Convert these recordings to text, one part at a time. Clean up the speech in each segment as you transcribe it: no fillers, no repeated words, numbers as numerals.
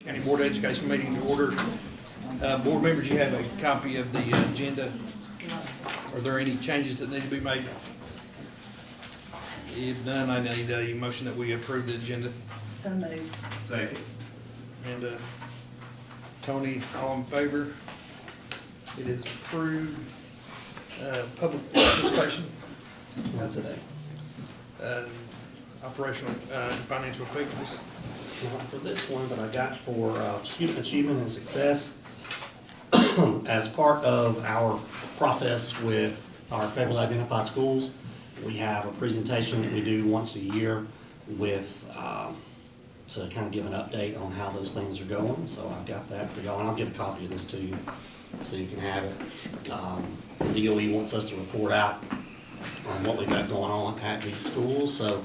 County Board of Education meeting to order. Board members, you have a copy of the agenda. Are there any changes that need to be made? If none, I need a motion that we approve the agenda. So moved. Second. And Tony, all in favor? It is approved. Public participation. That's today. Operational, financial effectiveness. Not for this one, but I got for student achievement and success. As part of our process with our federally identified schools, we have a presentation that we do once a year with, to kind of give an update on how those things are going. So I've got that for y'all, and I'll give a copy of this to you so you can have it. The DOE wants us to report out on what we've got going on at these schools. So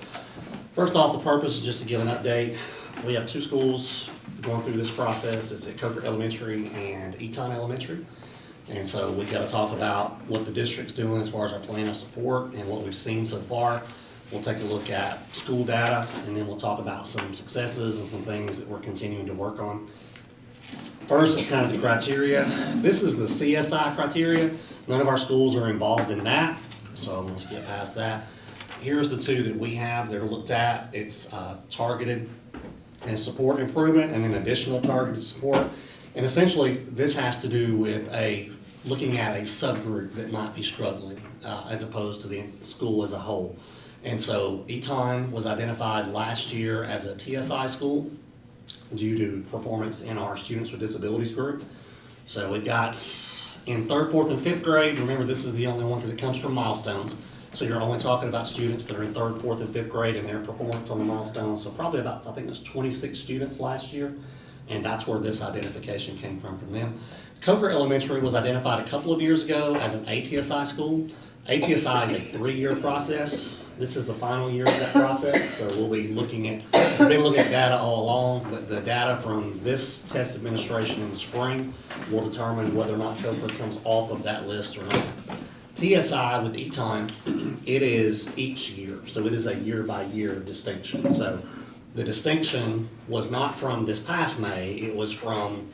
first off, the purpose is just to give an update. We have two schools going through this process. It's at Coker Elementary and Eton Elementary. And so we've got to talk about what the district's doing as far as our plan of support and what we've seen so far. We'll take a look at school data, and then we'll talk about some successes and some things that we're continuing to work on. First is kind of the criteria. This is the CSI criteria. None of our schools are involved in that, so I'm going to skip past that. Here's the two that we have that are looked at. It's targeted and support improvement, and then additional targeted support. And essentially, this has to do with looking at a subgroup that might be struggling, as opposed to the school as a whole. And so Eton was identified last year as a TSI school due to performance in our students with disabilities group. So we've got in 3rd, 4th, and 5th grade, remember this is the only one because it comes from milestones. So you're only talking about students that are in 3rd, 4th, and 5th grade and their performance on the milestones. So probably about, I think it was 26 students last year. And that's where this identification came from them. Coker Elementary was identified a couple of years ago as an ATSI school. ATSI is a 3-year process. This is the final year of that process. So we've been looking at data all along, but the data from this test administration in the spring will determine whether or not Coker comes off of that list or not. TSI with Eton, it is each year, so it is a year-by-year distinction. So the distinction was not from this past May, it was from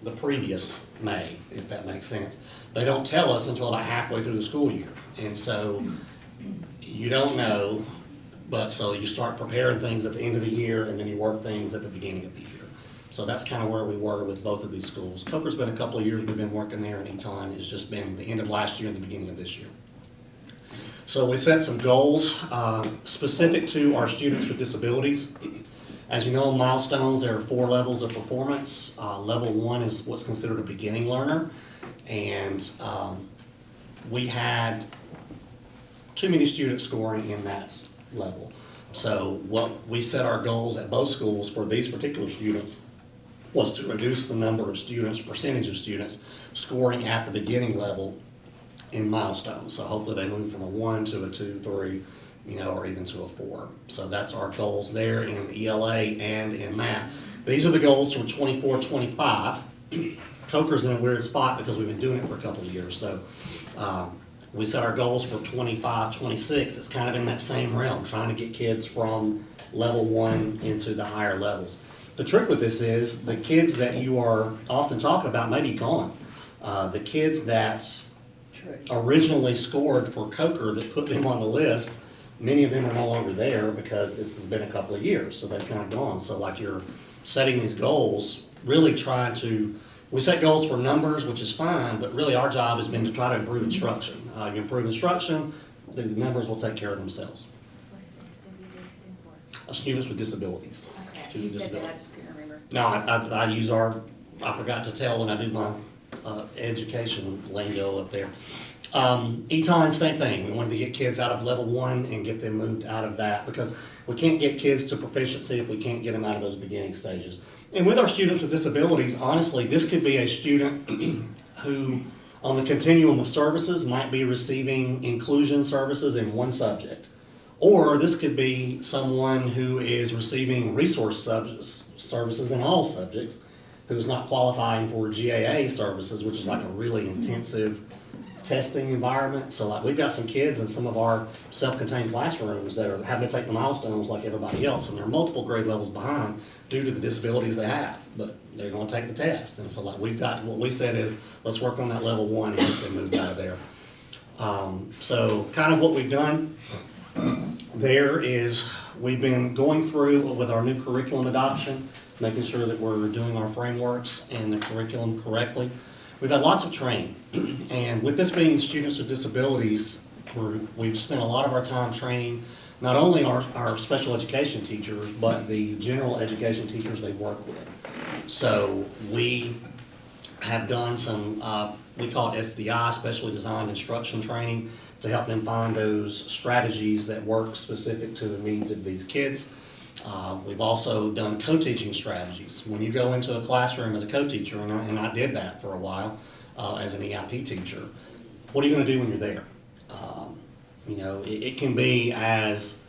the previous May, if that makes sense. They don't tell us until about halfway through the school year, and so you don't know, but so you start preparing things at the end of the year, and then you work things at the beginning of the year. So that's kind of where we were with both of these schools. Coker's been a couple of years we've been working there, and Eton has just been the end of last year and the beginning of this year. So we set some goals specific to our students with disabilities. As you know, milestones, there are 4 levels of performance. Level 1 is what's considered a beginning learner, and we had too many students scoring in that level. So what we set our goals at both schools for these particular students was to reduce the number of students, percentage of students scoring at the beginning level in milestones. So hopefully they move from a 1 to a 2, 3, or even to a 4. So that's our goals there in ELA and in math. These are the goals for 24-25. Coker's in a weird spot because we've been doing it for a couple of years. So we set our goals for 25-26. It's kind of in that same realm, trying to get kids from level 1 into the higher levels. The trick with this is the kids that you are often talking about may be gone. The kids that originally scored for Coker that put them on the list, many of them are no longer there because this has been a couple of years, so they've kind of gone. So like you're setting these goals, really trying to, we set goals for numbers, which is fine, but really our job has been to try to improve instruction. You improve instruction, the numbers will take care of themselves. What does SWD stand for? Students with disabilities. Okay, Students you with said that, I disabilities. just couldn't remember. No, I use I forgot to tell when I do my education lingo up there. Eton, same thing. We wanted to get kids out of level 1 and get them moved out of that because we can't get kids to proficiency if we can't get them out of those beginning stages. And with our students with disabilities, honestly, this could be a student who, on the continuum of services, might be receiving inclusion services in one subject. Or this could be someone who is receiving resource services in all subjects, who's not qualifying for GAA services, which is like a really intensive testing environment. So like we've got some kids in some of our self-contained classrooms that are having to take the milestones like everybody else, and they're multiple grade levels behind due to the disabilities they have. But they're gonna take the test. And so like we've got, what we said is, let's work on that level 1 and get them moved out of there. So kind of what we've done there is we've been going through with our new curriculum adoption, making sure that we're doing our frameworks and the curriculum correctly. We've had lots of training, and with this being students with disabilities, we've spent a lot of our time training not only our special education teachers, but the general education teachers they work with. So we have done some, we call it SDI, Specially Designed Instruction Training, to help them find those strategies that work specific to the needs of these kids. We've also done co-teaching strategies. When you go into a classroom as a co-teacher, and I did that for a while as an EIP teacher, what are you going to do when you're there? You know, it can be as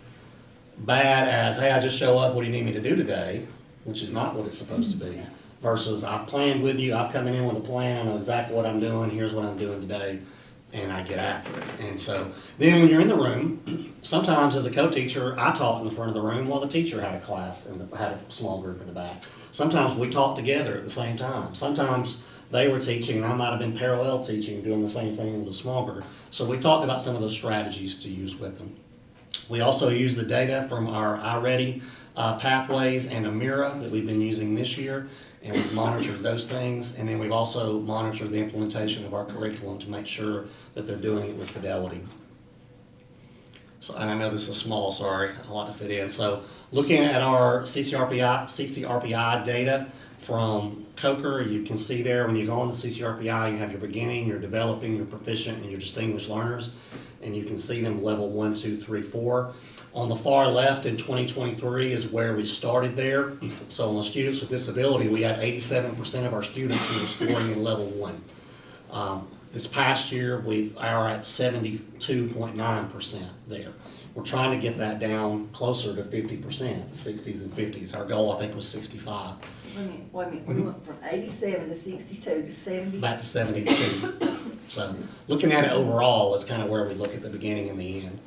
bad as, hey, I just show up, what do you need me to do today? Which is not what it's supposed to be. Versus I've planned with you, I've come in with a plan, I know exactly what I'm doing, here's what I'm doing today, and I get after it. And so then when you're in the room, sometimes as a co-teacher, I taught in the front of the room while the teacher had a class and had a small group in the back. Sometimes we taught together at the same time. Sometimes they were teaching and I might have been parallel teaching, doing the same thing with a small group. So we talked about some of those strategies to use with them. We also use the data from our iReady pathways and Amira that we've been using this year, and we've monitored those things. And then we've also monitored the implementation of our curriculum to make sure that they're doing it with fidelity. So, and I know this is small, sorry, a lot to fit in. So looking at our CCRPI data from COCR, you can see there when you go on the CCRPI, you have your beginning, your developing, your proficient, and your distinguished learners. And you can see them level 1, 2, 3, 4. On the far left in 2023 is where we started there. So on the students with disability, we had 87% of our students who were scoring in level 1. This past year, we are at 72.9% there. We're trying to get that down closer to 50%, the 60s and 50s. Our goal, I think, was 65. Wait a minute, we went from 87 to 62 to 70? Back to 72. So looking at it overall is kind of where we look at the beginning and the end.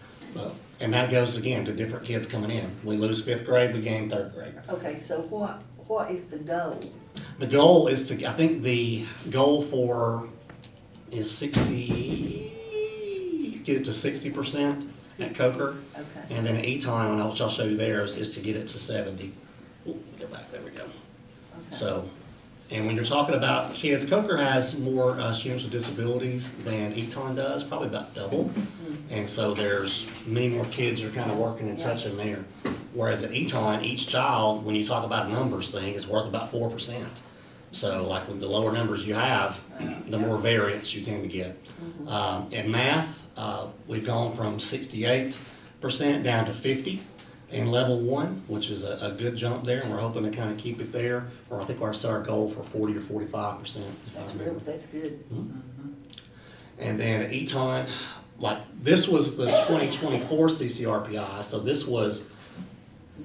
And that goes again to different kids coming in. We lose 5th grade, we gain 3rd grade. Okay, so what is the goal? The goal is to, I think the goal for is 60, get it to 60% at COCR. Okay. And then at E-Time, which I'll show you there, is to get it to 70. Ooh, go back, there we go. Okay. So, and when you're talking about kids, COCR has more students with disabilities than Eton does, probably about double. And so there's many more kids are kind of working and touching there. Whereas at Eton, each child, when you talk about a numbers thing, is worth about 4%. So like with the lower numbers you have, the more variance you tend to get. In math, we've gone from 68% down to 50 in level 1, which is a good jump there, and we're hoping to kind of keep it there. Or I think our goal for 40 or 45%, if I remember. That's good. And then at Eton, like this was the 2024 CCRPI, so this was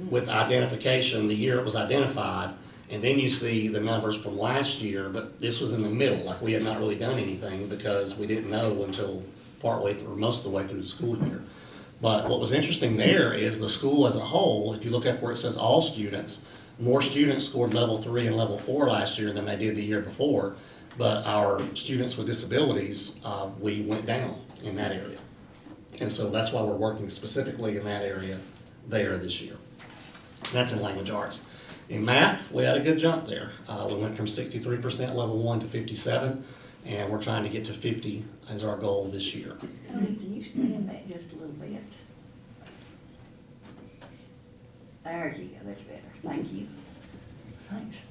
with identification, the year it was identified, and then you see the numbers from last year, but this was in the middle, like we had not really done anything because we didn't know until partway through, most of the way through the school year. But what was interesting there is the school as a whole, if you look at where it says all students, more students scored level 3 and level 4 last year than they did the year before. But our students with disabilities, we went down in that area. And so that's why we're working specifically in that area there this year. That's in language arts. In math, we had a good jump there. We went from 63% level 1 to 57, and we're trying to get to 50 as our goal this year. Tony, can you stand that just a little bit? There you go, that's better. Thank you. Thanks.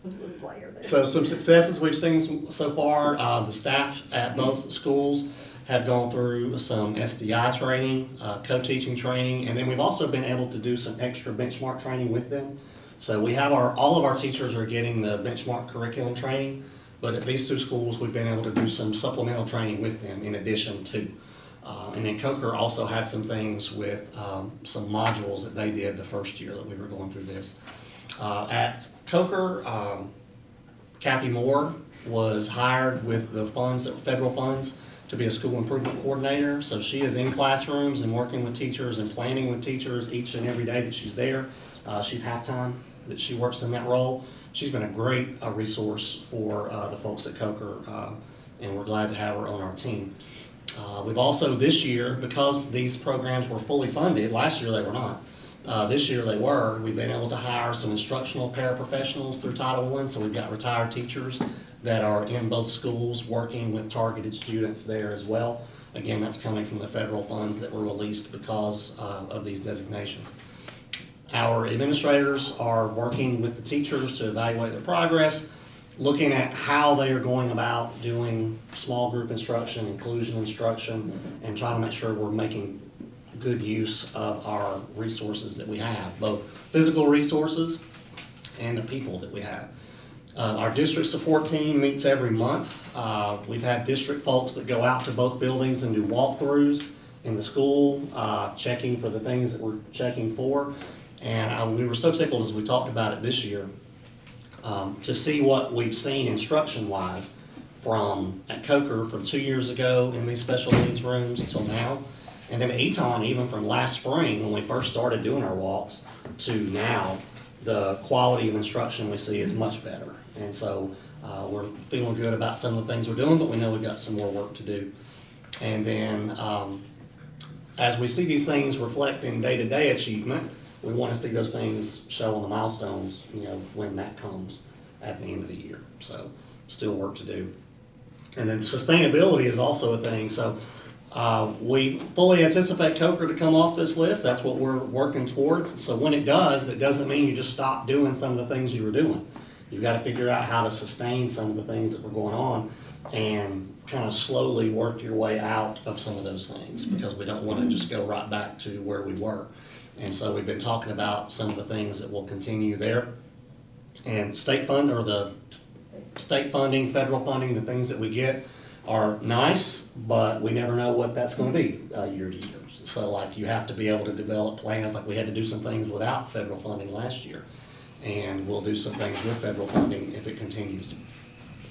A little player there. So some successes we've seen so far, the staff at both schools have gone through some SDI training, co-teaching training, and then we've also been able to do some extra benchmark training with them. So we have all of our teachers are getting the benchmark curriculum training, but at these 2 schools, we've been able to do some supplemental training with them in addition to. And then COCR also had some things with some modules that they did the first year that we were going through this. At COCR, Kathy Moore was hired with the funds, federal funds, to be a school improvement coordinator. So she is in classrooms and working with teachers and planning with teachers each and every day that she's there. She's half-time that she works in that role. She's been a great resource for the folks at Coker, and we're glad to have her on our team. We've also this year, because these programs were fully funded, last year they were not, this year they were, we've been able to hire some instructional paraprofessionals through Title I, so we've got retired teachers that are in both schools working with targeted students there as well. Again, that's coming from the federal funds that were released because of these designations. Our administrators are working with the teachers to evaluate their progress, looking at how they are going about doing small group instruction, inclusion instruction, and trying to make sure we're making good use of our resources that we have, both physical resources and the people that we have. Our district support team meets every month. We've had district folks that go out to both buildings and do walkthroughs in the school, checking for the things that we're checking for. And we were so tickled as we talked about it this year to see what we've seen instruction-wise at Coker from 2 years ago in these special needs rooms till now. And then Eton, even from last spring, when we first started doing our walks, to now, the quality of instruction we see is much better. And so we're feeling good about some of the things we're doing, but we know we've got some more work to do. And then as we see these things reflect in day-to-day achievement, we want to see those things show on the milestones, when that comes at the end of the year. So still work to do. And then sustainability is also a thing. So we fully anticipate Coker to come off this list. That's what we're working towards. So when it does, it doesn't mean you just stop doing some of the things you were doing. You've got to figure out how to sustain some of the things that were going on and kind of slowly work your way out of some of those things, because we don't want to just go right back to where we were. And so we've been talking about some of the things that will continue there. And state funding, federal funding, the things that we get are nice, but we never know what that's going to be year to year. So like you have to be able to develop plans, like we had to do some things without federal funding last year. And we'll do some things with federal funding if it continues.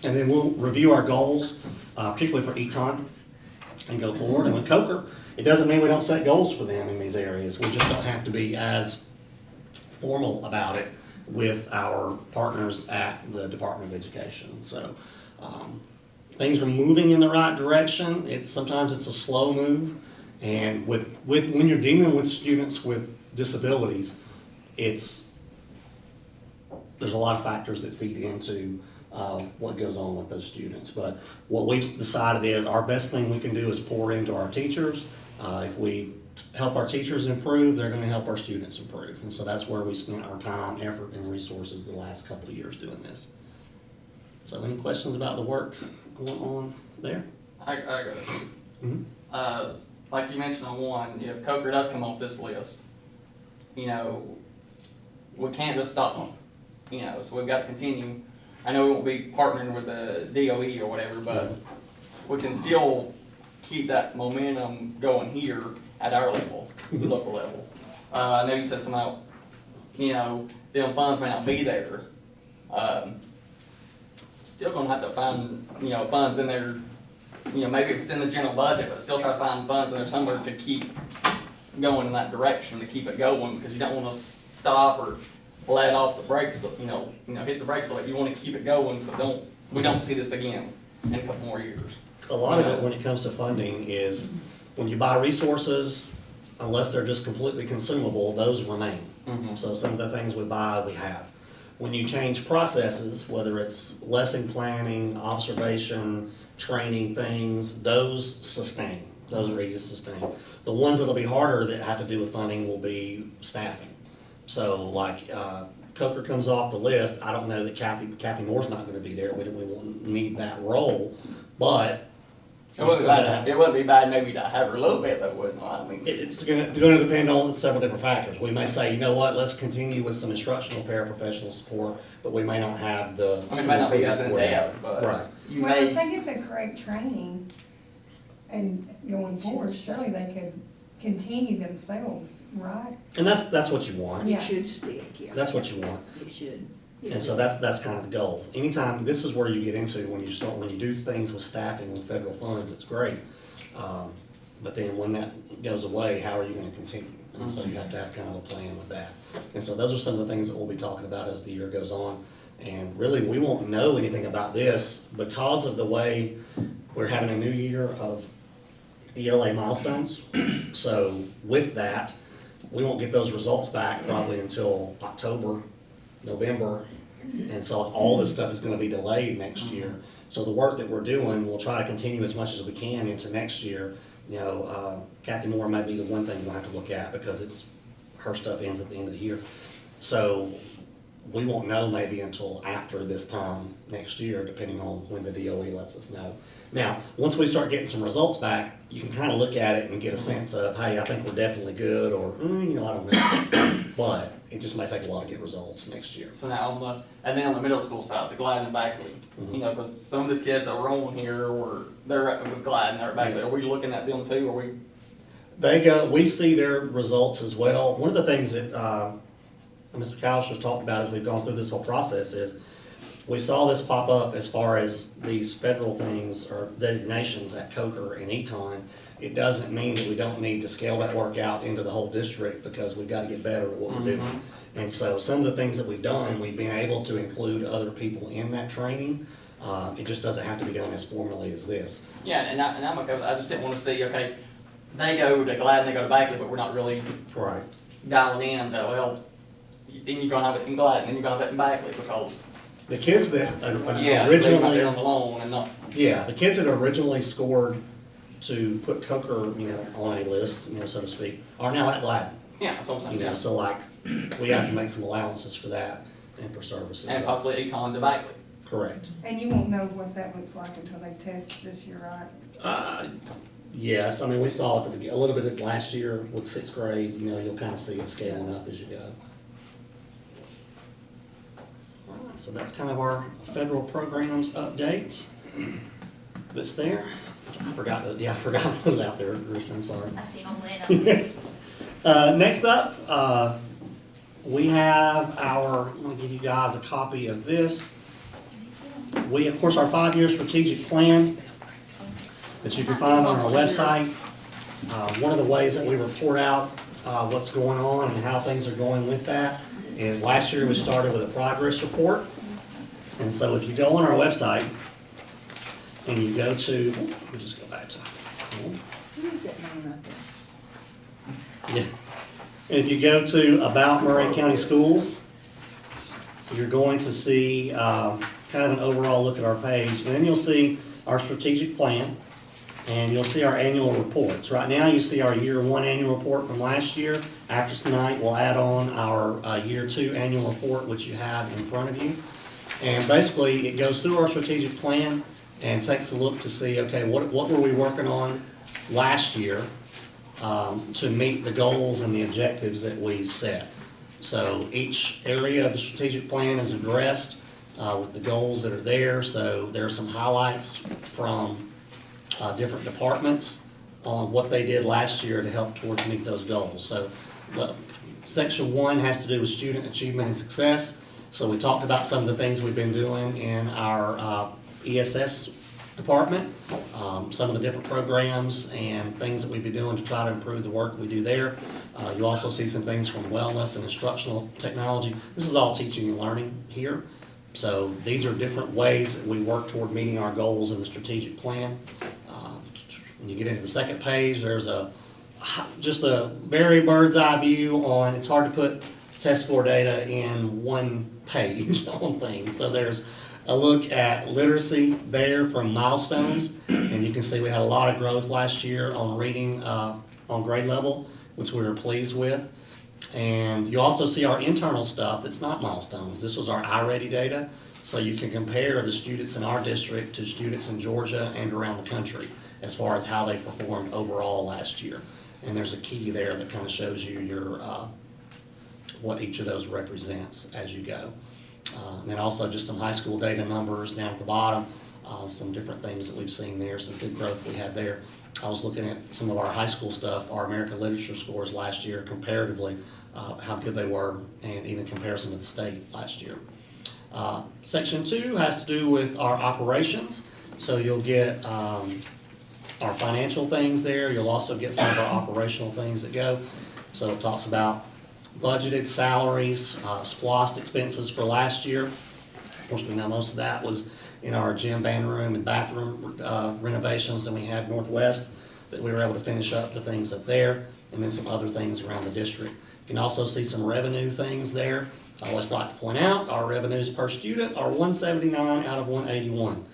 And then we'll review our goals, particularly for Eton, and go forward. And with Coker, it doesn't mean we don't set goals for them in these areas. We just don't have to be as formal about it with our partners at the Department of Education. So things are moving in the right direction. Sometimes it's a slow move. And when you're dealing with students with disabilities, there's a lot of factors that feed into what goes on with those students. But what we've decided is our best thing we can do is pour into our teachers. If we help our teachers improve, they're going to help our students improve. And so that's where we spent our time, effort, and resources the last couple of years doing this. So any questions about the work going on there? I got a few. Mm-hmm. Like you mentioned on one, if Coker does come off this list, we can't just stop them. So we've got to continue. I know we won't be partnering with the DOE or whatever, but we can still keep that momentum going here at our level, local level. I know you said somehow, them funds may not be there. Still gonna have to find, funds in there, maybe if it's in the general budget, but still try to find funds in there somewhere to keep going in that direction, to keep it going, because you don't want to stop or let off the brakes, hit the brakes, so you want to keep it going, so we don't see this again in a couple more years. A lot of it when it comes to funding is when you buy resources, unless they're just completely consumable, those remain. Mhm. So some of the things we buy, we have. When you change processes, whether it's lesson planning, observation, training things, those sustain. Those are easy to sustain. The ones that'll be harder that have to do with funding will be staffing. So like Coker comes off the list, I don't know that Kathy Moore's not gonna be there. We won't need that role, but It wouldn't be bad maybe to have her a little bit, though, wouldn't it? I mean, it's gonna depend on several different factors. We may say, let's continue with some instructional paraprofessional support, but we may not have the. it might not be as in depth, but Right. you Well, if may. they get the correct training and going forward, surely they could continue themselves, right? And that's what you want. Yeah. It should stick, yeah. That's what you want. It should. And so that's kind of the goal. Anytime, this is where you get into when you do things with staffing with federal funds, it's great. But then when that goes away, how are you gonna continue? And so you have to have kind of a plan with that. And so those are some of the things that we'll be talking about as the year goes on. And really, we won't know anything about this because of the way we're having a new year of ELA milestones. So with that, we won't get those results back probably until October, November. And so all this stuff is gonna be delayed next year. So the work that we're doing, we'll try to continue as much as we can into next year. You know, Kathy Moore might be the one thing we'll have to look at because her stuff ends at the end of the year. So we won't know maybe until after this time next year, depending on when the DOE lets us know. Now, once we start getting some results back, you can kind of look at it and get a sense of, hey, I think we're definitely good, or, you know, I don't know. But it just might take a while to get results next year. So now and then on the middle school side, the Glidden and Backley, you know, because some of the kids that were on here they're with Glidden, they're back Yes. there. Are we looking at them too? We see their results as well. One of the things that Mr. McAllister's talked about as we've gone through this whole process is we saw this pop up as far as these federal things or designations at Coker and Eton. It doesn't mean that we don't need to scale that work out into the whole district because we've got to get better at what we're doing. And so some of the things that we've done, we've been able to include other people in that training. It just doesn't have to be done as formally as this. Yeah, and I'm okay with that. I just didn't want to see, okay, they go to Glidden, they go to Backley, but we're not really Right. dialing in that, well, then you're gonna have it in Glidden, then you're gonna have it in Backley because, The kids that they're not originally, there on the loan and not, yeah, the kids that originally scored to put Coker, you know, on a list, you know, so to speak, are now at Gladden. yeah, that's what I'm saying. You know, Yeah. so like, we have to make some allowances for that and for services. And possibly Econ to Backley. Correct. And you won't know what that looks like until they test this year, right? Yes, I mean, we saw it at the beginning, a little bit of last year with sixth grade, you know, you'll kind of see it scaling up as you go. All right, so that's kind of our federal programs update that's there. I forgot those out there, Christian, I'm sorry. I see them lit up. Next up, we have I'm gonna give you guys a copy of this. We, of course, our 5-year strategic plan that you can find on our website. One of the ways that we report out what's going on and how things are going with that is last year we started with a progress report. And so if you go on our website and you go to, let me just go back to, Who is that name right there? yeah. And if you go to About Murray County Schools, you're going to see kind of an overall look at our page. And then you'll see our strategic plan, and you'll see our annual reports. Right now, you see our year 1 annual report from last year. After tonight, we'll add on our year 2 annual report, which you have in front of you. And basically, it goes through our strategic plan and takes a look to see, okay, what were we working on last year to meet the goals and the objectives that we set. So each area of the strategic plan is addressed with the goals that are there. So there are some highlights from different departments on what they did last year to help towards meet those goals. So section 1 has to do with student achievement and success. So we talked about some of the things we've been doing in our ESS department, some of the different programs and things that we've been doing to try to improve the work we do there. You also see some things from wellness and instructional technology. This is all teaching and learning here. So these are different ways that we work toward meeting our goals in the strategic plan. When you get into the second page, there's just a very bird's eye view on, it's hard to put test score data in one page on things. So there's a look at literacy there from milestones, and you can see we had a lot of growth last year on reading on grade level, which we were pleased with. And you also see our internal stuff that's not milestones. This was our iReady data, so you can compare the students in our district to students in Georgia and around the country as far as how they performed overall last year. And there's a key there that kind of shows you your what each of those represents as you go. And then also just some high school data numbers down at the bottom, some different things that we've seen there, some good growth we had there. I was looking at some of our high school stuff, our American literature scores last year comparatively, how good they were, and even comparison to the state last year. Section 2 has to do with our operations. So you'll get our financial things there. You'll also get some of our operational things that go. So it talks about budgeted salaries, splost expenses for last year. Of course, we know most of that was in our gym, band room, and bathroom renovations that we had Northwest, that we were able to finish up the things up there, and then some other things around the district. You can also see some revenue things there. I always like to point out, our revenues per student are 179 out of 181.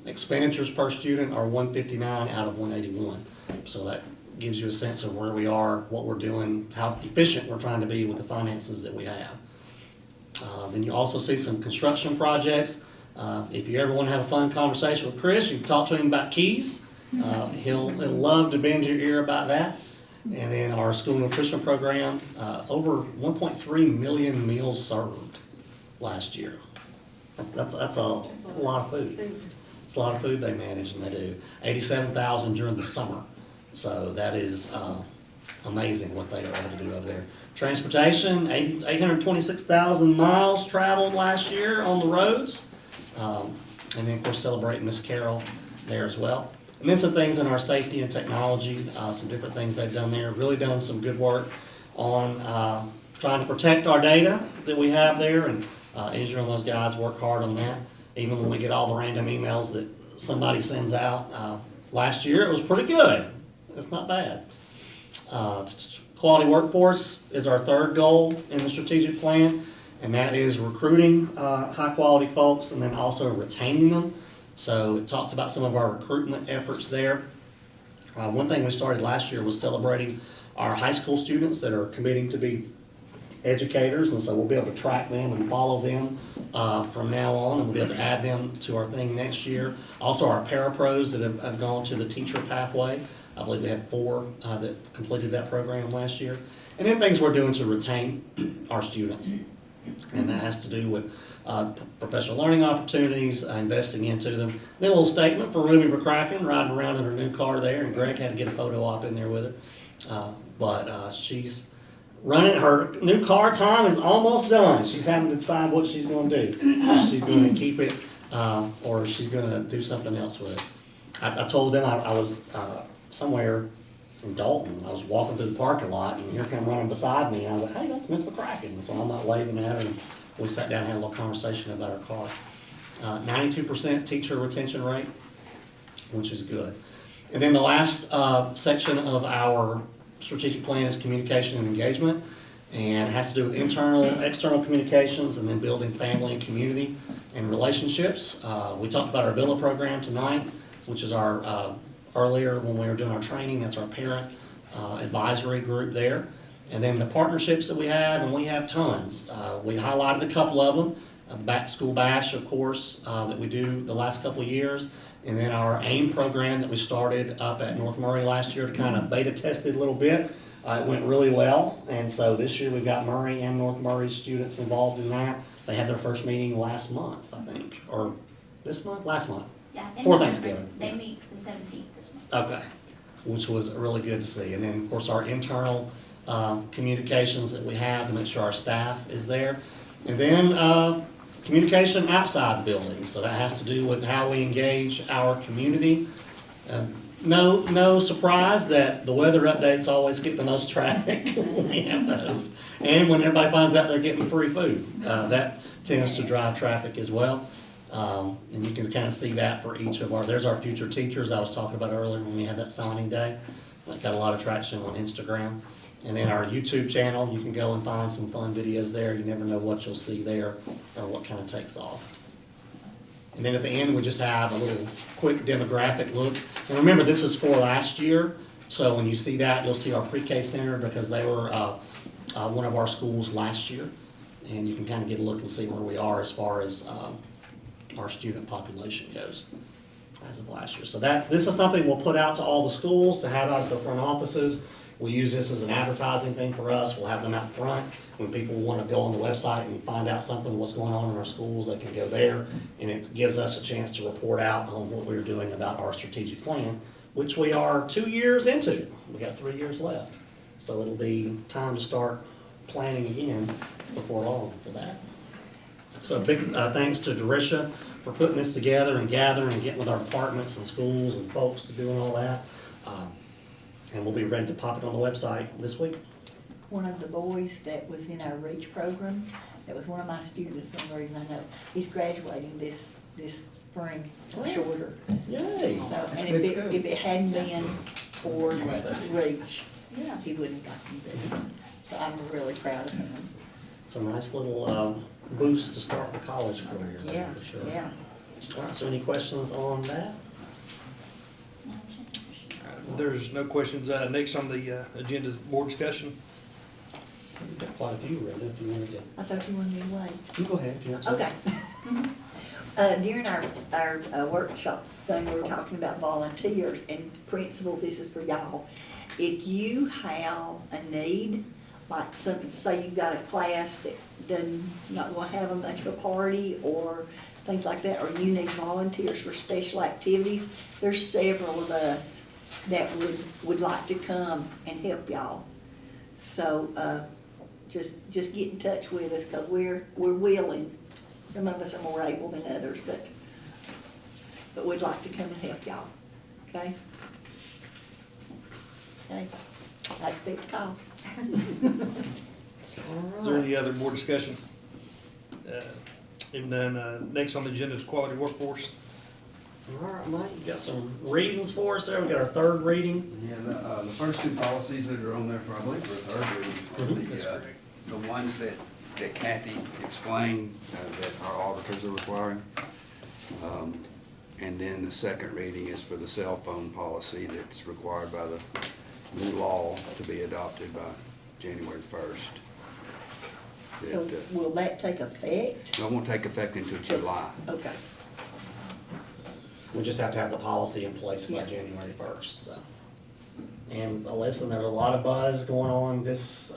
Expenditures per student are 159 out of 181. So that gives you a sense of where we are, what we're doing, how efficient we're trying to be with the finances that we have. Then you also see some construction projects. If you ever want to have a fun conversation with Chris, you can talk to him about keys. He'll love to bend your ear about that. And then our school nutrition program, over 1.3 million meals served last year. That's a lot of food. It's a lot of food they manage, and they do. 87,000 during the summer. So that is amazing what they are able to do over there. Transportation, 826,000 miles traveled last year on the roads. And then, of course, celebrate Miss Carol there as well. And then some things in our safety and technology, some different things they've done there. Really done some good work on trying to protect our data that we have there. And Israel and those guys work hard on that. Even when we get all the random emails that somebody sends out. Last year, it was pretty good. It's not bad. Quality workforce is our third goal in the strategic plan, and that is recruiting high-quality folks and then also retaining them. So it talks about some of our recruitment efforts there. One thing we started last year was celebrating our high school students that are committing to be educators, and so we'll be able to track them and follow them from now on, and we'll be able to add them to our thing next year. Also, our parapros that have gone to the teacher pathway. I believe we had 4 that completed that program last year. And then things we're doing to retain our students. And that has to do with professional learning opportunities, investing into them. Then a little statement for Ruby McCracken riding around in her new car there, and Greg had to get a photo op in there with her. But she's running, her new car time is almost done. She's having to decide what she's going to do. If she's going to keep it or she's going to do something else with it. I told them I was somewhere in Dalton. I was walking through the parking lot, and here come running beside me, and I was like, hey, that's Miss McCracken. So I'm out waving at her, and we sat down and had a little conversation about her car. 92% teacher retention rate, which is good. And then the last section of our strategic plan is communication and engagement, and it has to do with internal, external communications, and then building family and community and relationships. We talked about our Villa program tonight, which is our earlier when we were doing our training, that's our parent advisory group there. And then the partnerships that we have, and we have tons. We highlighted a couple of them. The Back to School Bash, of course, that we do the last couple of years. And then our AIM program that we started up at North Murray last year to kind of beta test it a little bit. It went really well. And so this year we've got Murray and North Murray students involved in that. They had their first meeting last month, I think, or this month? Last month. Yeah. in For November. Thanksgiving. They meet the 17th this month. Okay, which was really good to see. And then, of course, our internal communications that we have to make sure our staff is there. And then communication outside the building. So that has to do with how we engage our community. No surprise that the weather updates always get the most traffic when we have those. And when everybody finds out they're getting free food, that tends to drive traffic as well. And you can kind of see that for each of there's our future teachers I was talking about earlier when we had that signing day. That got a lot of traction on Instagram. And then our YouTube channel, you can go and find some fun videos there. You never know what you'll see there or what kind of takes off. And then at the end, we just have a little quick demographic look. And remember, this is for last year. So when you see that, you'll see our pre-K center because they were one of our schools last year. And you can kind of get a look and see where we are as far as our student population goes as of last year. So this is something we'll put out to all the schools to have out at the front offices. We use this as an advertising thing for us. We'll have them out front. When people want to go on the website and find out something, what's going on in our schools, they can go there. And it gives us a chance to report out on what we're doing about our strategic plan, which we are 2 years into. We got 3 years left. So it'll be time to start planning again before long for that. So big thanks to Darisha for putting this together and gathering and getting with our departments and schools and folks to doing all that. And we'll be ready to pop it on the website this week. One of the boys that was in our REACH program, that was one of my students, the only reason I know, he's graduating this spring, shorter. Yay! So, and if it hadn't been for REACH, Yeah. he wouldn't have gotten there. So I'm really proud of him. It's a nice little boost to start the college career there, Yeah, for sure. yeah. All right, so any questions on that? No, just a question. There's no questions. Next on the agenda is board discussion. We've got quite a few, Brenda, if you wanted to. I thought you wanted me to wait. You go ahead if you want to. Okay. During our workshop thing, we were talking about volunteers and principals, this is for y'all. If you have a need, like say you've got a class that doesn't, not gonna have much of a party or things like that, or you need volunteers for special activities, there's several of us that would like to come and help y'all. So, just get in touch with us, cause we're willing. Some of us are more able than others, but we'd like to come and help y'all, okay? Okay, that's a big call. Is there any other board discussion? If none, next on the agenda is quality workforce. All right, Mike, you got some readings for us there. We got our third reading. Yeah, the first two policies that are on there for, I believe, for a third reading, That's are correct. the ones that Kathy explained, that our auditors are requiring. And then the second reading is for the cell phone policy that's required by the new law to be adopted by January 1st. So will that take effect? It won't take effect until July. Okay, We just have to have the policy in place by Yeah. January 1st, so. And listen, there's a lot of buzz going on this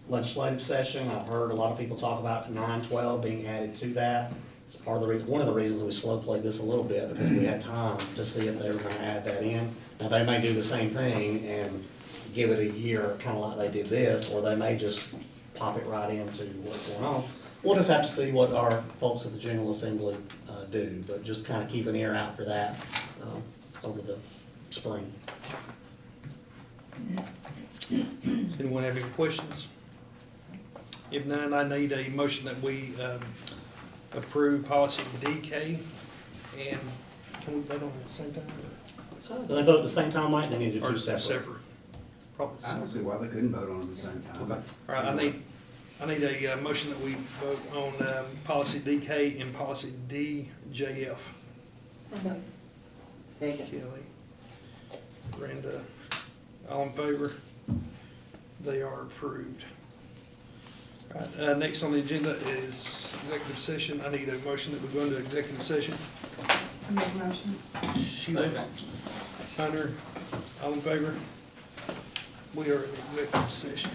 legislative session. I've heard a lot of people talk about 912 being added to that. It's part of the reason, one of the reasons we slow played this a little bit, because we had time to see if they were gonna add that in. Now, they may do the same thing and give it a year, kinda like they did this, or they may just pop it right into what's going on. We'll just have to see what our folks at the General Assembly do, but just kinda keep an ear out for that over the spring. Anyone have any questions? If none, I need a motion that we approve policy DK. And can we vote on it at the same time? Do they vote at the same time, Mike? They need to Or do separate. Probably I don't see why they couldn't vote on it at the same time. Okay. All right, I need a motion that we vote on policy DK and policy DJF. second. Kelly, Brenda, all in favor? They are approved. All right, next on the agenda is executive session. I need a motion that we go into executive session. I make a motion. Sheila, Second. Hunter, all in favor? We are in executive session.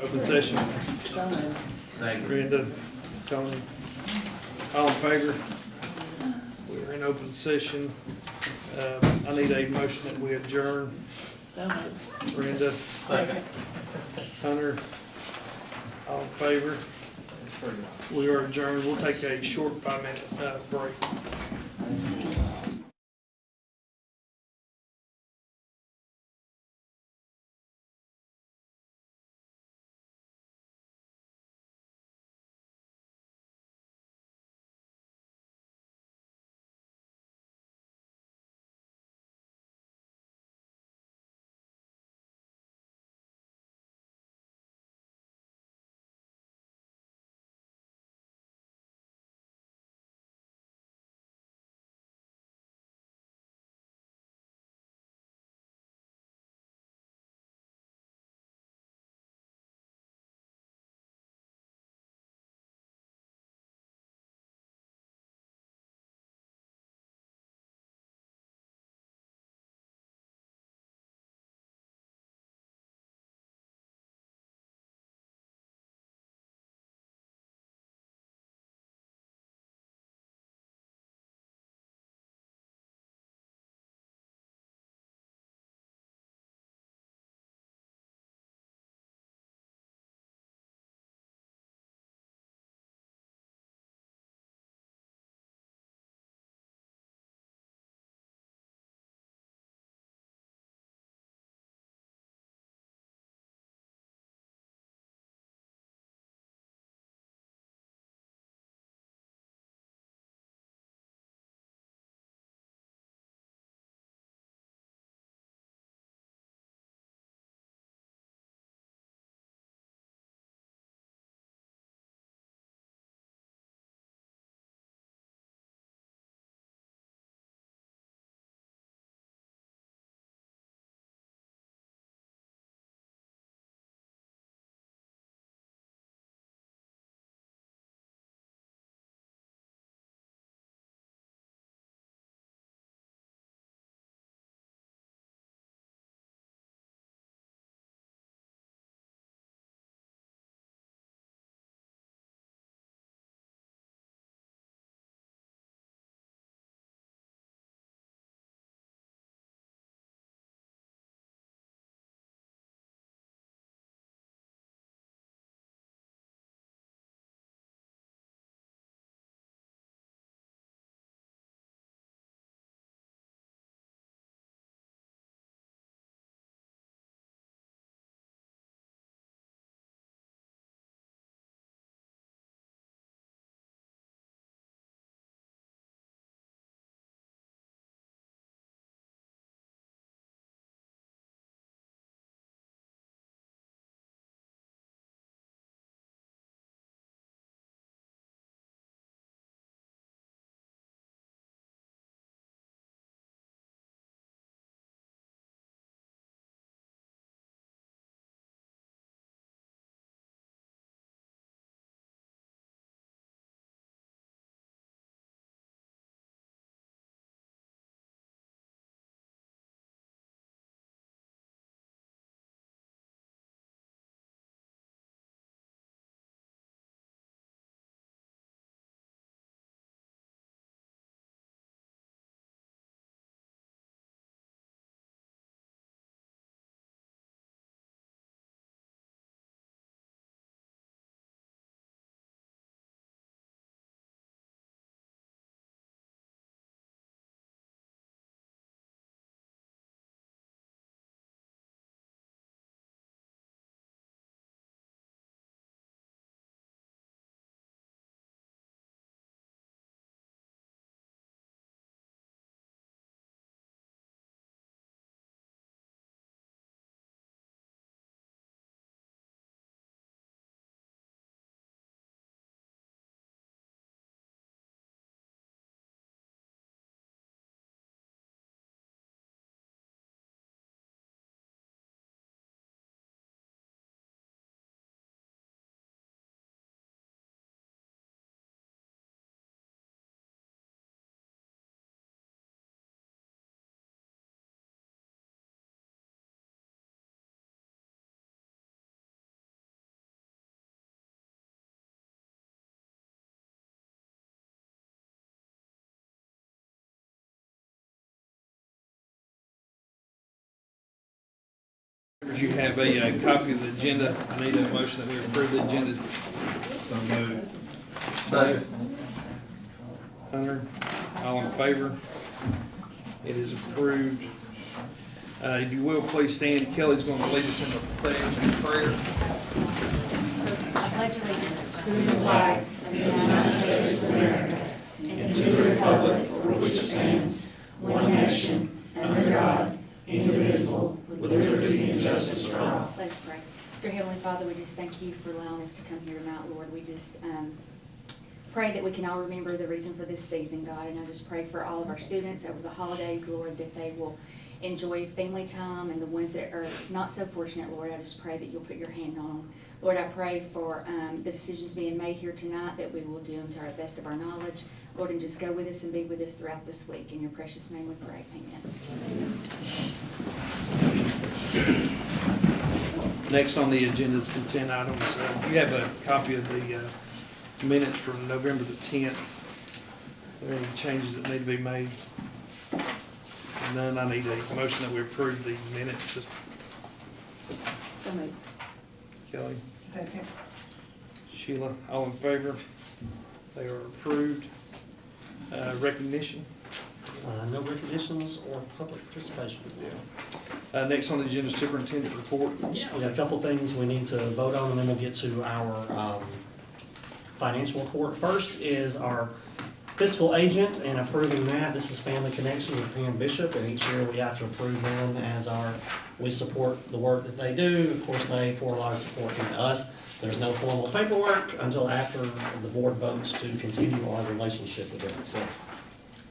Open session. So moved. Brenda, Tony, all in favor? We're in open session. I need a motion that we adjourn. So moved. Brenda, Second. Hunter, all in favor? We are adjourned. We'll take a short 5-minute break. you have a copy of the agenda. I need a motion that we approve the agenda. So moved. Second. Hunter, all in favor? It is approved. If you will, please stand. Kelly's going to lead us in the pledge and prayer. I pledge allegiance To the flag of the United States of America and to the republic for which it stands, one nation, under God, indivisible, with liberty and justice for all. Let us pray. Dear Heavenly Father, we just thank you for allowing us to come here tonight, Lord. We just pray that we can all remember the reason for this season, God. And I just pray for all of our students over the holidays, Lord, that they will enjoy family time, and the ones that are not so fortunate, Lord, I just pray that you'll put your hand on them. Lord, I pray for the decisions being made here tonight, that we will do them to our best of our knowledge. Lord, and just go with us and be with us throughout this week. In your precious name we pray. Amen. Next on the agenda is consent items. You have a copy of the minutes from November the 10th. Are there any changes that need to be made? None. I need a motion that we approve the minutes. So moved. Kelly, second. Sheila, all in favor? They are approved. Recognition. No recognitions or public participation. Next on the agenda is superintendent report. Yeah, we got a couple things we need to vote on, and then we'll get to our financial report. First is our fiscal agent, and approving that. This is Family Connection with Pam Bishop, and each year we have to approve them as we support the work that they do. Of course, they pour a lot of support into us. There's no formal paperwork until after the board votes to continue our relationship with them. So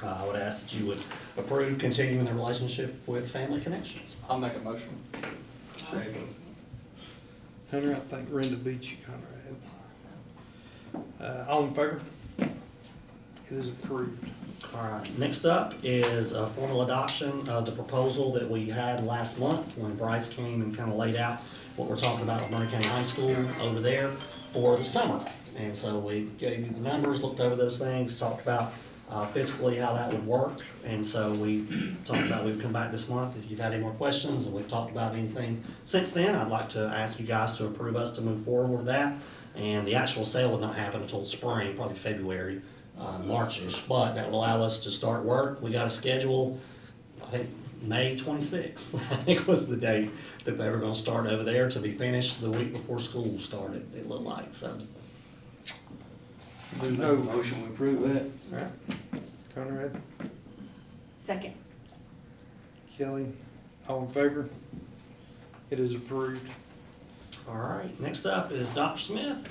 I would ask that you would approve continuing the relationship with Family Connections. I'll make a motion. Hunter, I think Renda beat you, Conrad. All in favor? It is approved. All right, next up is a formal adoption of the proposal that we had last month when Bryce came and kind of laid out what we're talking about at Murray County High School over there for the summer. And so we gave you the numbers, looked over those things, talked about fiscally how that would work. And so we talked about, we've come back this month if you've had any more questions, and we've talked about anything since then. I'd like to ask you guys to approve us to move forward with that. And the actual sale would not happen until spring, probably February, March-ish, but that would allow us to start work. We got a schedule, I think May 26th, I think was the date that they were gonna start over there, to be finished the week before school started, it looked like, so. There's no Motion, we approve that? All right. Conrad, Second. Kelly, all in favor? It is approved. All right, next up is Dr. Smith,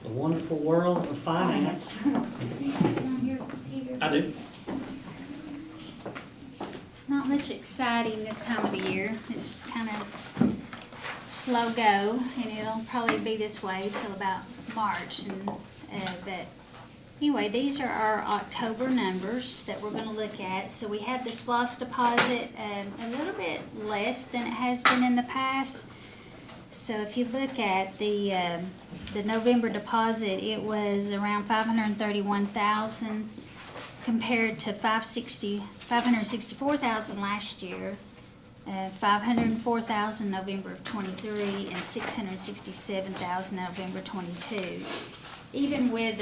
the wonderful world of finance. I do. Not much exciting this time of the year. It's kind of slow go, and it'll probably be this way till about March. But anyway, these are our October numbers that we're going to look at. So we have the SPLOST deposit a little bit less than it has been in the past. So if you look at the November deposit, it was around $531,000 compared to $564,000 last year, $504,000 November of '23, and $667,000 November '22. Even with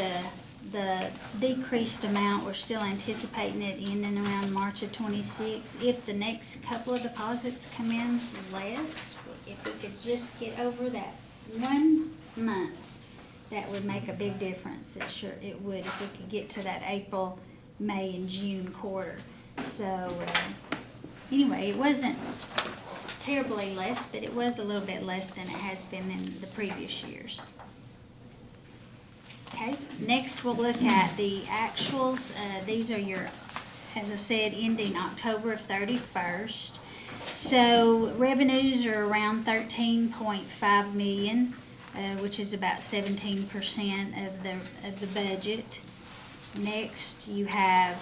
the decreased amount, we're still anticipating it in and around March of '26. If the next couple of deposits come in less, if we could just get over that 1 month, that would make a big difference. It would, if we could get to that April, May, and June quarter. So anyway, it wasn't terribly less, but it was a little bit less than it has been in the previous years. Okay, next we'll look at the actuals. These are your, as I said, ending October of 31st. So revenues are around 13.5 million, which is about 17% of the budget. Next, you have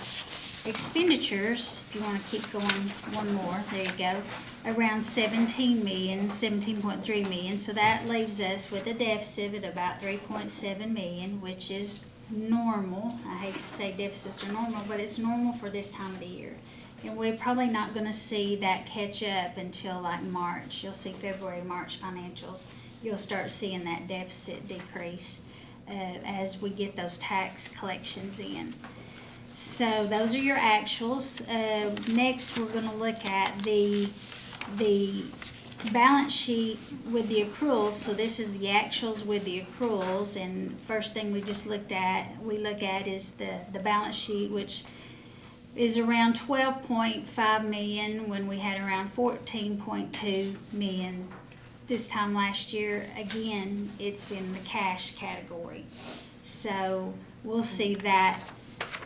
expenditures. If you want to keep going one more, there you go. Around 17.3 million. So that leaves us with a deficit of about 3.7 million, which is normal. I hate to say deficits are normal, but it's normal for this time of the year. And we're probably not gonna see that catch up until like March. You'll see February, March financials. You'll start seeing that deficit decrease as we get those tax collections in. So those are your actuals. Next, we're gonna look at the balance sheet with the accruals. So this is the actuals with the accruals, and first thing we look at is the balance sheet, which is around 12.5 million when we had around 14.2 million this time last year. Again, it's in the cash category. So we'll see that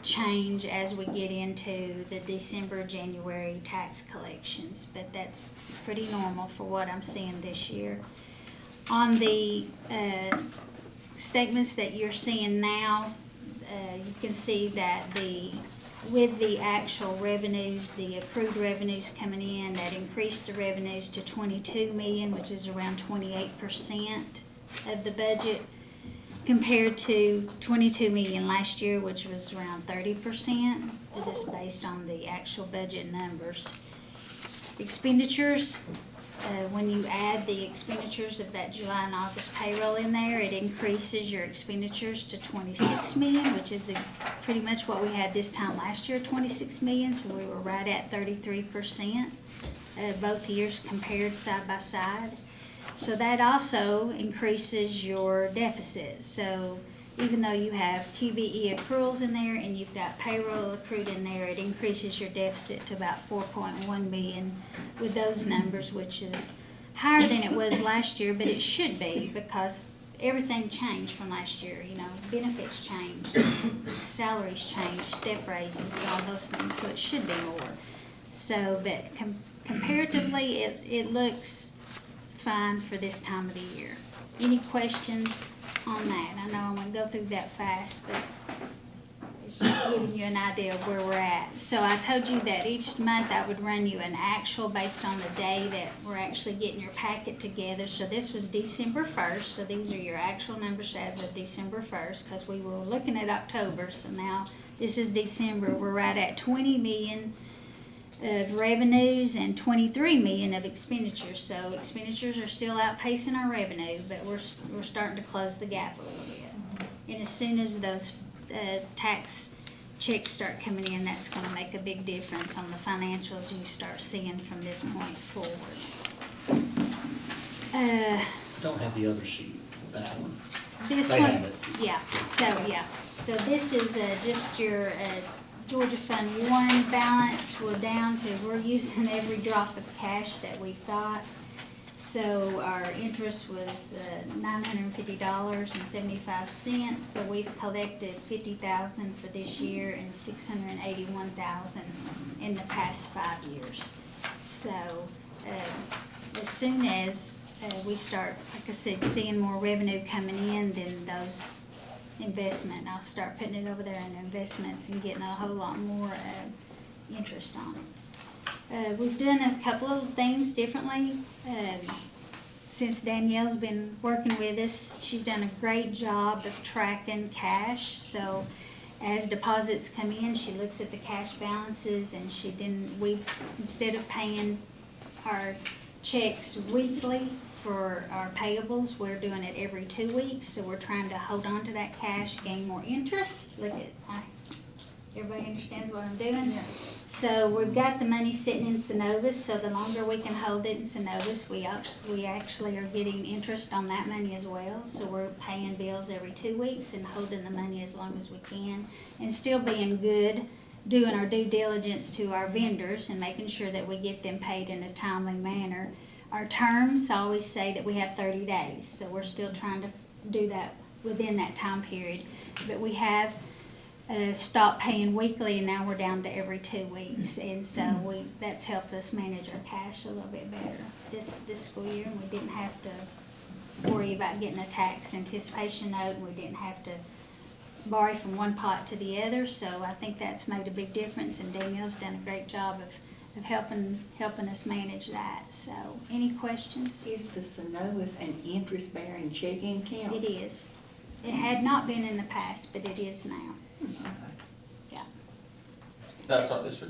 change as we get into the December, January tax collections, but that's pretty normal for what I'm seeing this year. On the statements that you're seeing now, you can see that with the actual revenues, the accrued revenues coming in, that increased the revenues to 22 million, which is around 28% of the budget, compared to 22 million last year, which was around 30%, just based on the actual budget numbers. Expenditures, when you add the expenditures of that July and August payroll in there, it increases your expenditures to 26 million, which is pretty much what we had this time last year, 26 million, so we were right at 33%, both years compared side by side. So that also increases your deficit. So even though you have QBE accruals in there and you've got payroll accrued in there, it increases your deficit to about 4.1 million with those numbers, which is higher than it was last year, but it should be because everything changed from last year. You know, benefits changed, salaries changed, step raises, and all those things, so it should be more. So, but comparatively, it looks fine for this time of the year. Any questions on that? I know I'm gonna go through that fast, but it's just giving you an idea of where we're at. So I told you that each month I would run you an actual based on the day that we're actually getting your packet together. So this was December 1st, so these are your actual numbers as of December 1st, because we were looking at October, so now this is December. We're right at 20 million of revenues and 23 million of expenditures. So expenditures are still outpacing our revenue, but we're starting to close the gap a little bit. And as soon as those tax checks start coming in, that's going to make a big difference on the financials you start seeing from this point forward. Don't have the other sheet, that one. This They one, have it. yeah. So this is just your Georgia Fund 1 balance. We're down to, we're using every drop of cash that we've got. So our interest was $950.75. So we've collected $50,000 for this year and $681,000 in the past 5 years. So as soon as we start, like I said, seeing more revenue coming in, then those I'll start putting it over there in investments and getting a whole lot more interest on it. We've done a couple of things differently. Since Danielle's been working with us, she's done a great job of tracking cash. So as deposits come in, she looks at the cash balances, and instead of paying our checks weekly for our payables, we're doing it every 2 weeks. So we're trying to hold on to that cash, gain more interest. Everybody understands what I'm doing? Yeah. So we've got the money sitting in Synovus, so the longer we can hold it in Synovus, we actually are getting interest on that money as well. So we're paying bills every 2 weeks and holding the money as long as we can, and still being good, doing our due diligence to our vendors and making sure that we get them paid in a timely manner. Our terms always say that we have 30 days, so we're still trying to do that within that time period. But we have stopped paying weekly, and now we're down to every 2 weeks, and so that's helped us manage our cash a little bit better this school year. And we didn't have to worry about getting a tax anticipation note, and we didn't have to borrow from one pot to the other. So I think that's made a big difference, and Danielle's done a great job of helping us manage that. So any questions? Is the Synovus an interest-bearing checking account? It is. It had not been in the past, but it is now. Okay. Yeah. That's what this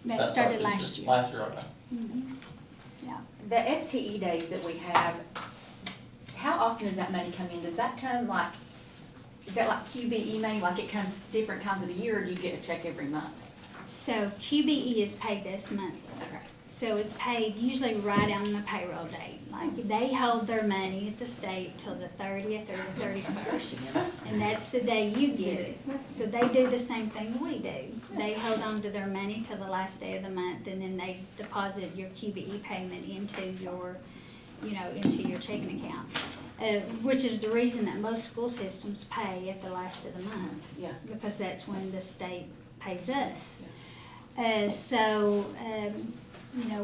That started last year. Last year, okay. Mhm. Yeah. The FTE days that we have, how often does that money come in? Does that come like, is that like QBE money, like it comes different times of the year, or do you get a check every month? So QBE is paid this monthly. Okay. So it's paid usually right on the payroll date. Like, they hold their money at the state till the 30th or the 31st. And that's the day you get it. So they do the same thing we do. They hold on to their money till the last day of the month, and then they deposit your QBE payment into your, into your checking account. Which is the reason that most school systems pay at the last of the month. Yeah. Because that's when the state pays us.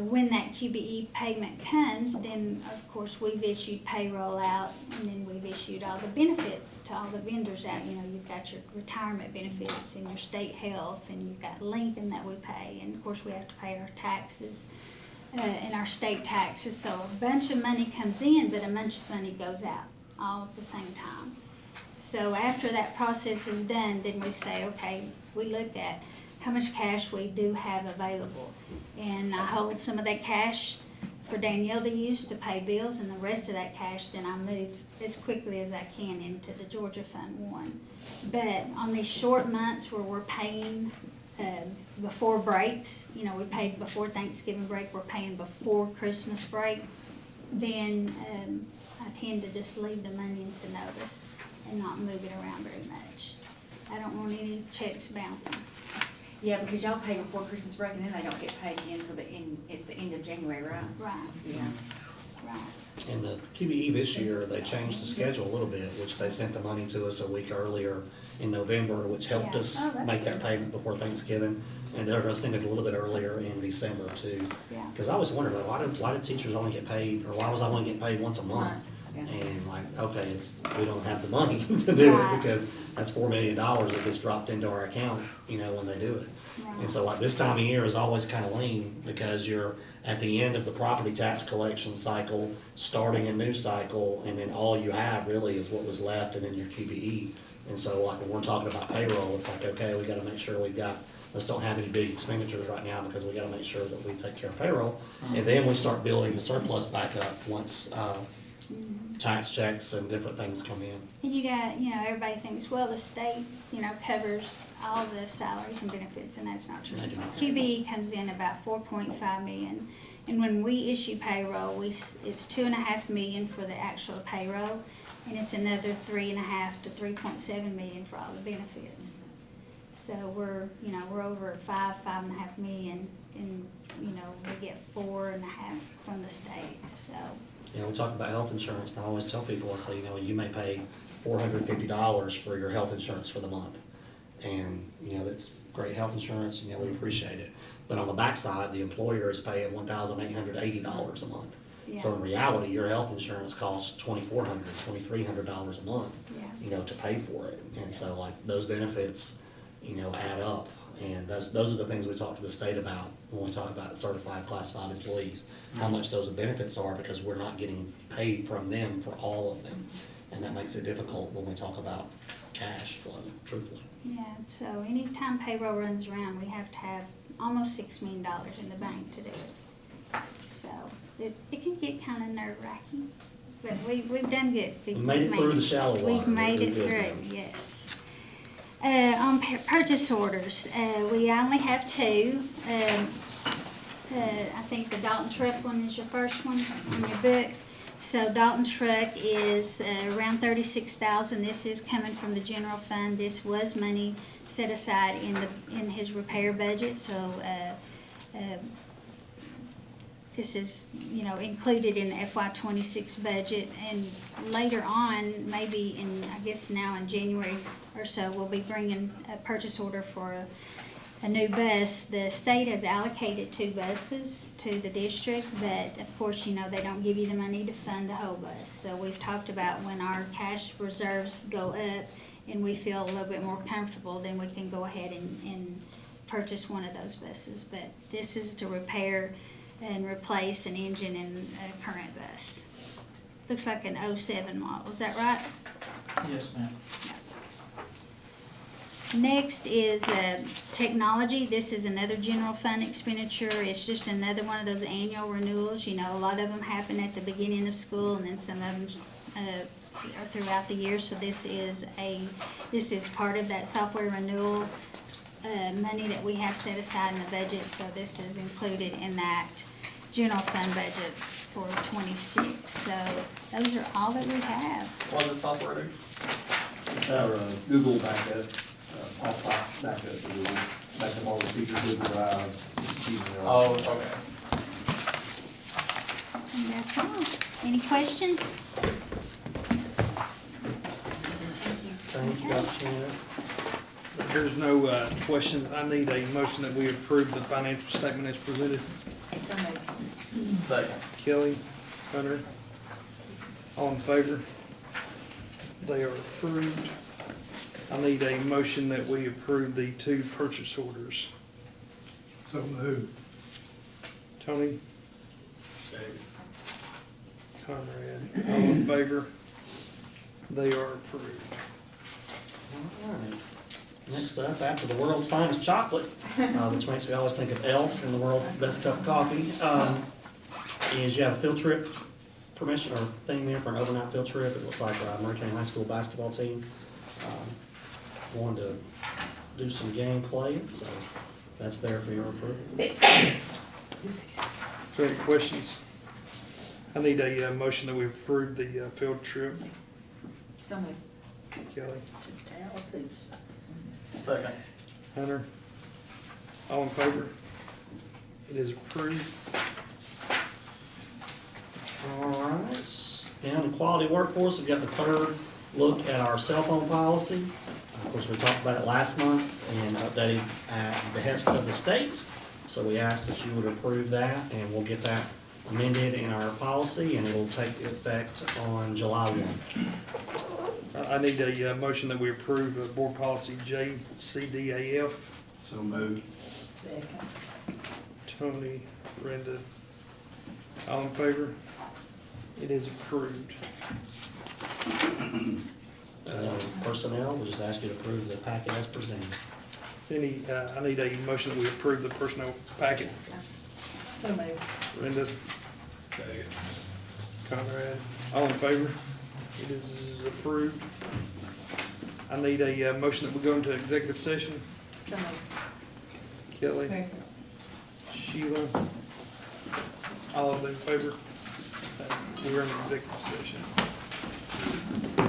When that QBE payment comes, then of course we've issued payroll out, and then we've issued all the benefits to all the vendors out. You've got your retirement benefits and your state health, and you've got Lincoln that we pay, and of course we have to pay our taxes and our state taxes. So a bunch of money comes in, but a bunch of money goes out all at the same time. So after that process is done, then we say, okay, we look at how much cash we do have available. And I hold some of that cash for Danielle to use to pay bills, and the rest of that cash, then I move as quickly as I can into the Georgia Fund 1. But on these short months where we're paying before breaks, we paid before Thanksgiving break, we're paying before Christmas break, then I tend to just leave the money in Synovus and not move it around very much. I don't want any checks bouncing. Yeah, because y'all pay before Christmas break, and then they don't get paid again until the end, it's the end of January, right? Right, Yeah. right. In the QBE this year, they changed the schedule a little bit, which they sent the money to us a week earlier in November, which helped Yeah. us Oh, that's make that good. payment before Thanksgiving. And they're gonna send it a little bit earlier in December too. Yeah. Cause I was wondering, why did teachers only get paid, or why was I only getting paid once a month? Yeah. And like, okay, we don't have the money to do it, Right. because that's $4 million that gets dropped into our account, when they do it. Right. And so like this time of year is always kind of lean, because you're at the end of the property tax collection cycle, starting a new cycle, and then all you have really is what was left and then your QBE. And so like when we're talking about payroll, it's like, okay, we gotta make sure let's don't have any big expenditures right now, because we gotta make sure that we take care of payroll. And then we start building the surplus back up once, tax checks and different things come in. And you got, everybody thinks, well, the state, covers all the salaries and benefits, and that's not true. They do not. QBE comes in about 4.5 million, and when we issue payroll, it's 2.5 million for the actual payroll, and it's another 3.5 to 3.7 million for all the benefits. So we're over 5.5 million, and, we get 4.5 from the state, so. We talk about health insurance, and I always tell people, I say, you may pay $450 for your health insurance for the month. And, that's great health insurance, we appreciate it. But on the backside, the employer is paying $1,880 a month. So Yeah. in reality, your health insurance costs $2,400, $2,300 a month, Yeah. to pay for it. And so like those benefits, add up. And those are the things we talk to the state about when we talk about certified classified employees, how much those benefits are, because we're not getting paid from them for all of them. And that makes it difficult when we talk about cash flow, truthfully. Yeah, so anytime payroll runs around, we have to have almost $6 million in the bank to do it. So it can get kind of nerve-wracking, but we've done good. We made it through the shallow water. We've made We're it good through, now. yes. On purchase orders, we only have 2. I think the Dalton Truck one is your first one on your book. So Dalton Truck is around $36,000. This is coming from the general fund. This was money set aside in his repair budget. So this is included in the FY26 budget. And later on, maybe now in January or so, we'll be bringing a purchase order for a new bus. The state has allocated 2 buses to the district, but of course, they don't give you the money to fund the whole bus. So we've talked about when our cash reserves go up and we feel a little bit more comfortable, then we can go ahead and purchase one of those buses. But this is to repair and replace an engine in a current bus. Looks like an 07 model, is that right? Yes, ma'am. Next is technology. This is another general fund expenditure. It's just another one of those annual renewals. You know, a lot of them happen at the beginning of school, and then some of them are throughout the year. So this is part of that software renewal money that we have set aside in the budget. So this is included in that general fund budget for 26. So those are all that we have. What does the software do? It's our Google backup, pop backup to Google, backup all the features, Google Drive, email. Oh, okay. And that's all. Any questions? Thank you, Dr. Smith. If there's no questions, I need a motion that we approve the financial statement as presented. So moved. Second. Kelly, Hunter, all in favor? They are approved. I need a motion that we approve the 2 purchase orders. So moved. Tony? Conrad, all in favor? They are approved. All right. Next up, after the world's finest chocolate, which makes me always think of Elf and the world's best cup of coffee, is you have a field trip permission or thing there for an overnight field trip. It looks like Murray County High School basketball team wanted to do some game play, so that's there for your approval. Is there any questions? I need a motion that we approve the field trip. So moved. Kelly, Second. Hunter, all in favor? It is approved. All right, down to quality workforce, we've got the third look at our cell phone policy. Of course, we talked about it last month and updated at the behest of the state. So we ask that you would approve that, and we'll get that amended in our policy, and it will take effect on July 1. I need a motion that we approve board policy JCDAF. So moved. Tony, Brenda, all in favor? It is approved. Personnel, we'll just ask you to approve the packet as presented. I need a motion that we approve the personnel packet. So moved. Brenda, Conrad, all in favor? It is approved. I need a motion that we go into executive session. So moved. Kelly, Second. Sheila, all in favor? We're in executive session.